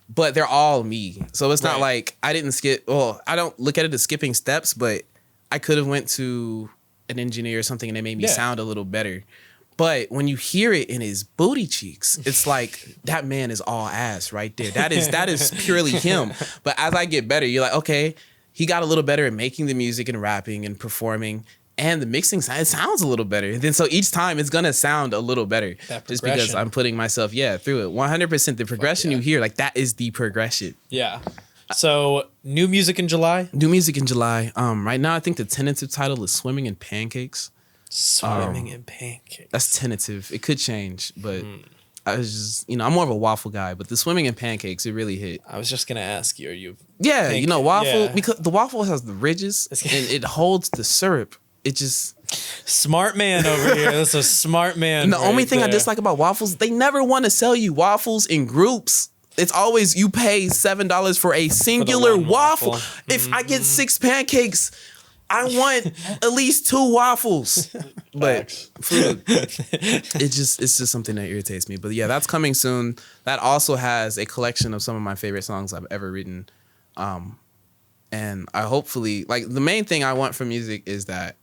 But they're all me. So it's not like I didn't skip. Well, I don't look at it as skipping steps, but I could have went to an engineer or something and it made me sound a little better. But when you hear it in his booty cheeks, it's like that man is all ass right there. That is purely him. But as I get better, you're like, okay, he got a little better at making the music and rapping and performing, and the mixing it sounds a little better. And then so each time it's gonna sound a little better, just because I'm putting myself through it. 100%. The progression you hear, like that is the progression. Yeah. So new music in July. New music in July. Right now I think the tentative title is "Swimming in Pancakes." Swimming in pancakes. That's tentative. It could change, but I was just, I'm more of a waffle guy, but the swimming in pancakes, it really hit. I was just going to ask you, are you... Yeah, waffle, because the waffle has the ridges and it holds the syrup. It just... Smart man over here. That's a smart man. And the only thing I dislike about waffles, they never want to sell you waffles in groups. It's always you pay $7 for a singular waffle. If I get 6 pancakes, I want at least 2 waffles. But food, it's just something that irritates me. But yeah, that's coming soon. That also has a collection of some of my favorite songs I've ever written. And I hopefully, like, the main thing I want from music is that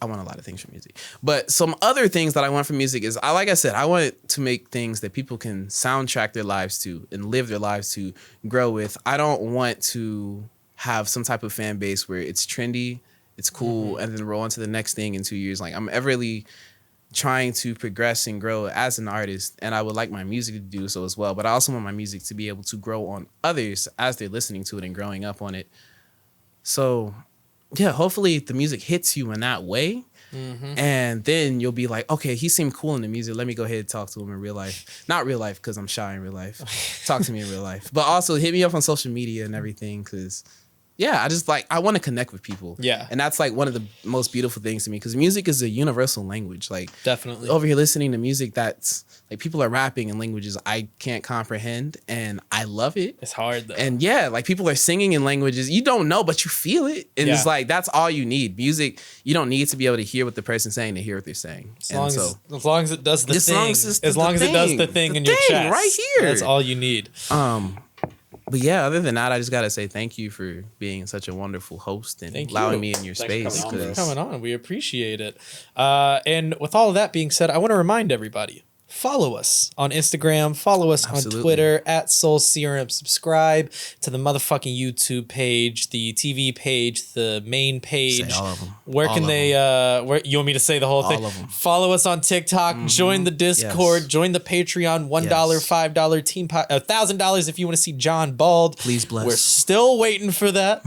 I want a lot of things from music. But some other things that I want from music is, like I said, I want to make things that people can soundtrack their lives to and live their lives to, grow with. I don't want to have some type of fan base where it's trendy, it's cool, and then roll into the next thing in 2 years. Like, I'm ever really trying to progress and grow as an artist, and I would like my music to do so as well. But I also want my music to be able to grow on others as they're listening to it and growing up on it. So, yeah, hopefully the music hits you in that way. And then you'll be like, okay, he seemed cool in the music. Let me go ahead and talk to him in real life. Not real life, because I'm shy in real life. Talk to me in real life. But also hit me up on social media and everything, because I just like, I want to connect with people. Yeah. And that's like one of the most beautiful things to me, because music is a universal language. Like, definitely over here listening to music that's like, people are rapping in languages I can't comprehend, and I love it. It's hard though. And like, people are singing in languages you don't know, but you feel it. And it's like, that's all you need. Music, you don't need to be able to hear what the person's saying to hear what they're saying. As long as it does the thing. As long as it does the thing in your chest. Right here. That's all you need. But yeah, other than that, I just gotta say thank you for being such a wonderful host and allowing me in your space. Thanks for coming on. We appreciate it. And with all of that being said, I want to remind everybody, follow us on Instagram, follow us on Twitter at Soul Serum, subscribe to the motherfucking YouTube page, the TV page, the main page. Say all of them. Where can they where you want me to say the whole thing? All of them. Follow us on TikTok, join the Discord, join the Patreon, $1, $5 team $1,000 if you want to see John bald. Please bless. We're still waiting for that.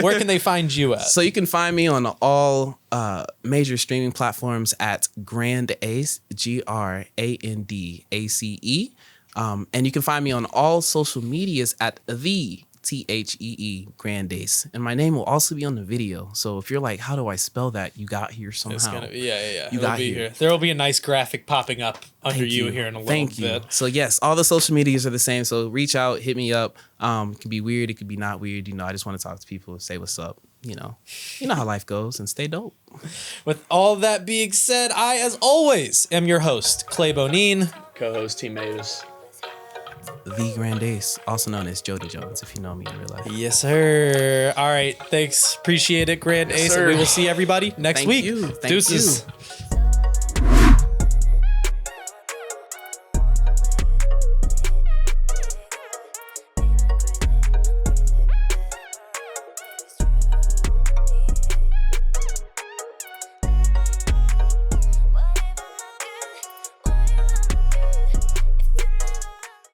Where can they find you at? So you can find me on all major streaming platforms at GrandAce, GrandAce. And you can find me on all social medias at the THEE GrandAce. And my name will also be on the video. So if you're like, how do I spell that? You got here somehow. It's gonna be, yeah. You got here. There will be a nice graphic popping up under you here in a little bit. So yes, all the social medias are the same. So reach out, hit me up. It could be weird, it could be not weird. You know, I just want to talk to people, say what's up. You know how life goes, and stay dope. With all that being said, I, as always, am your host, Clay Bonine. Co-host T. Mavis. The GrandAce, also known as Jody Jones, if you know me in real life. Yes, sir. All right, thanks. Appreciate it, GrandAce. And we will see everybody next week. Thank Deuces. you.